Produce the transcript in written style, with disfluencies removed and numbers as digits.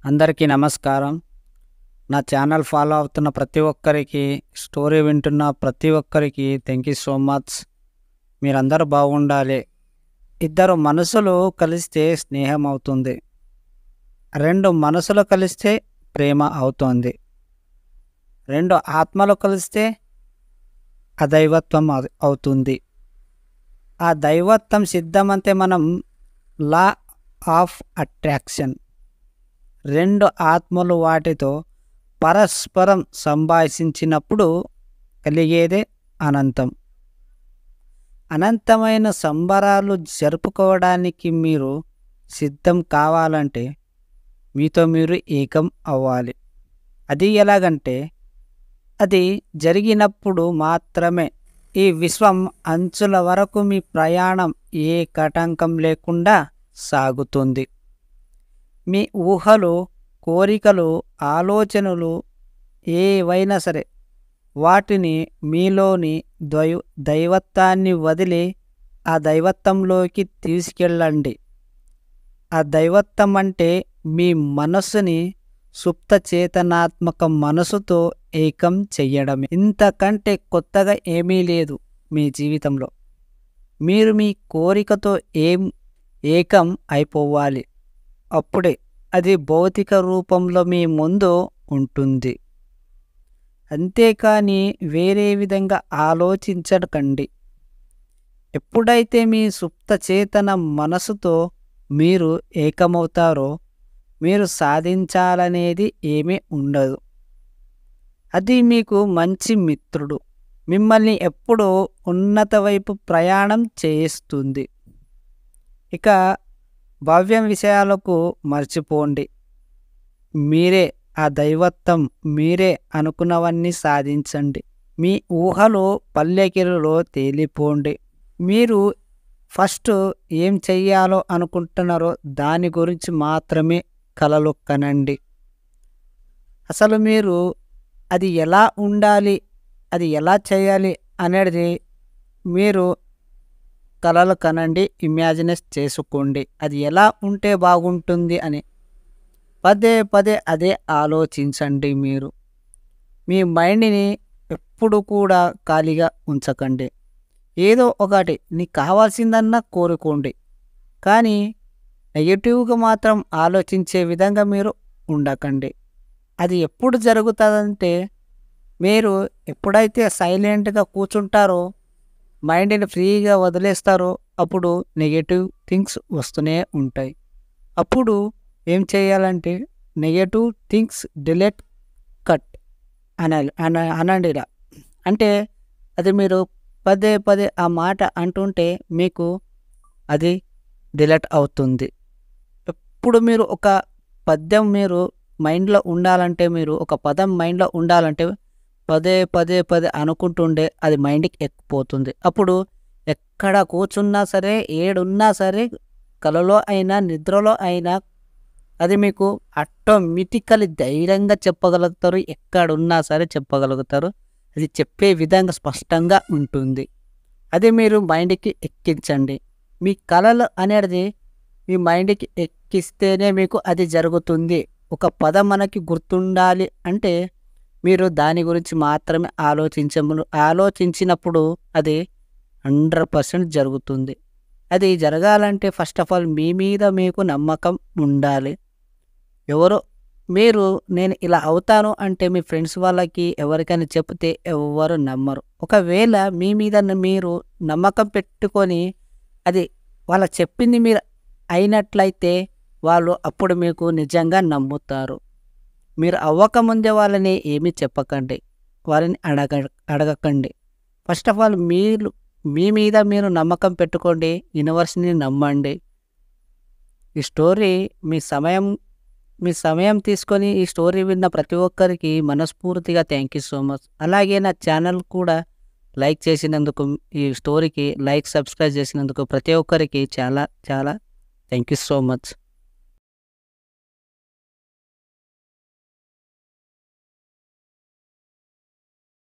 అందరికీ నమస్కారం. నా ఛానల్ ఫాలో అవుతున్న ప్రతి ఒక్కరికి, స్టోరీ వింటున్న ప్రతి ఒక్కరికి థ్యాంక్ యూ సో మచ్. మీరందరూ బాగుండాలి. ఇద్దరు మనసులు కలిస్తే స్నేహం అవుతుంది. రెండు మనసులు కలిస్తే ప్రేమ అవుతుంది. రెండు ఆత్మలు కలిస్తే అదైవత్వం అవుతుంది. ఆ దైవత్వం సిద్ధమంటే మనం లా ఆఫ్ అట్రాక్షన్. రెండు ఆత్మలు వాటితో పరస్పరం సంభాషించినప్పుడు కలిగేదే అనంతం. అనంతమైన సంబరాలు జరుపుకోవడానికి మీరు సిద్ధం కావాలంటే మీతో మీరు ఏకం అవ్వాలి. అది ఎలాగంటే అది జరిగినప్పుడు మాత్రమే ఈ విశ్వం అంచుల వరకు మీ ప్రయాణం ఏ కటంకం లేకుండా సాగుతుంది. మీ ఊహలు, కోరికలు, ఆలోచనలు ఏవైనా సరే వాటిని మీలోని దైవత్వాన్ని వదిలి ఆ దైవత్వంలోకి తీసుకెళ్ళండి. ఆ దైవత్వం అంటే మీ మనస్సుని సుప్త చేతనాత్మక మనసుతో ఏకం చెయ్యడమే. ఇంతకంటే కొత్తగా ఏమీ లేదు మీ జీవితంలో. మీరు మీ కోరికతో ఏకం అయిపోవాలి. అప్పుడే అది భౌతిక రూపంలో మీ ముందు ఉంటుంది. అంతేకాని వేరే విధంగా ఆలోచించకండి. ఎప్పుడైతే మీ సుప్త చేతన మనసుతో మీరు ఏకమవుతారో మీరు సాధించాలనేది ఏమీ ఉండదు. అది మీకు మంచి మిత్రుడు. మిమ్మల్ని ఎప్పుడూ ఉన్నత వైపు ప్రయాణం చేస్తుంది. ఇక భవ్యం విషయాలకు మర్చిపోండి. మీరే ఆ దైవత్వం. మీరే అనుకున్నవన్నీ సాధించండి. మీ ఊహలో పల్లెకిలో తేలిపోండి. మీరు ఫస్ట్ ఏం చెయ్యాలో అనుకుంటున్నారో దాని గురించి మాత్రమే కలలు కనండి. అసలు మీరు అది ఎలా ఉండాలి, అది ఎలా చేయాలి అనేది మీరు కలలు కనండి, ఇమాజినేట్ చేసుకోండి. అది ఎలా ఉంటే బాగుంటుంది అని పదే పదే అదే ఆలోచించండి. మీరు మీ మైండ్ని ఎప్పుడు కూడా ఖాళీగా ఉంచకండి. ఏదో ఒకటి నీకు కావాల్సిందన్నా కోరుకోండి, కానీ నెగిటివ్గా మాత్రం ఆలోచించే విధంగా మీరు ఉండకండి. అది ఎప్పుడు జరుగుతుందంటే మీరు ఎప్పుడైతే సైలెంట్గా కూర్చుంటారో, మైండ్ని ఫ్రీగా వదిలేస్తారో అప్పుడు నెగటివ్ థింగ్స్ వస్తూనే ఉంటాయి. అప్పుడు ఏం చేయాలంటే నెగటివ్ థింగ్స్ డిలీట్ కట్ అనండి. అంటే అది మీరు పదే పదే ఆ మాట అంటుంటే మీకు అది డిలీట్ అవుతుంది. ఎప్పుడు మీరు ఒక పద్యం మీరు మైండ్లో ఉండాలంటే, మీరు ఒక పదం మైండ్లో ఉండాలంటే పదే పదే పదే అనుకుంటుండే అది మైండ్కి ఎక్కిపోతుంది. అప్పుడు ఎక్కడ కూర్చున్నా సరే, ఏడున్నా సరే, కలలో అయినా నిద్రలో అయినా అది మీకు ఆటోమేటికలీ ధైర్యంగా చెప్పగలుగుతారు. ఎక్కడున్నా సరే చెప్పగలుగుతారు. అది చెప్పే విధంగా స్పష్టంగా ఉంటుంది. అది మీరు మైండ్కి ఎక్కించండి. మీ కలలు అనేది మీ మైండ్కి ఎక్కిస్తేనే మీకు అది జరుగుతుంది. ఒక పదం మనకి గుర్తుండాలి అంటే మీరు దాని గురించి మాత్రమే ఆలోచించినప్పుడు అది 100% జరుగుతుంది. అది జరగాలంటే ఫస్ట్ ఆఫ్ ఆల్ మీ మీద మీకు నమ్మకం ఉండాలి. నేను ఇలా అవుతాను అంటే మీ ఫ్రెండ్స్ వాళ్ళకి ఎవరికైనా చెప్తే ఎవ్వరు నమ్మరు. ఒకవేళ మీ మీద మీరు నమ్మకం పెట్టుకొని అది వాళ్ళ చెప్పింది మీరు అయినట్లయితే వాళ్ళు అప్పుడు మీకు నిజంగా నమ్ముతారు. మీరు అవ్వకముందే వాళ్ళని ఏమీ చెప్పకండి, వాళ్ళని అడగకండి. ఫస్ట్ ఆఫ్ ఆల్ మీరు మీ మీద మీరు నమ్మకం పెట్టుకోండి, యూనివర్స్ని నమ్మండి. ఈ స్టోరీ మీ సమయం తీసుకొని ఈ స్టోరీ విన్న ప్రతి ఒక్కరికి మనస్ఫూర్తిగా థ్యాంక్ యూ సో మచ్. అలాగే నా ఛానల్ కూడా లైక్ చేసినందుకు, ఈ స్టోరీకి లైక్ సబ్స్క్రైబ్ చేసినందుకు ప్రతి ఒక్కరికి చాలా చాలా థ్యాంక్ యూ సో మచ్.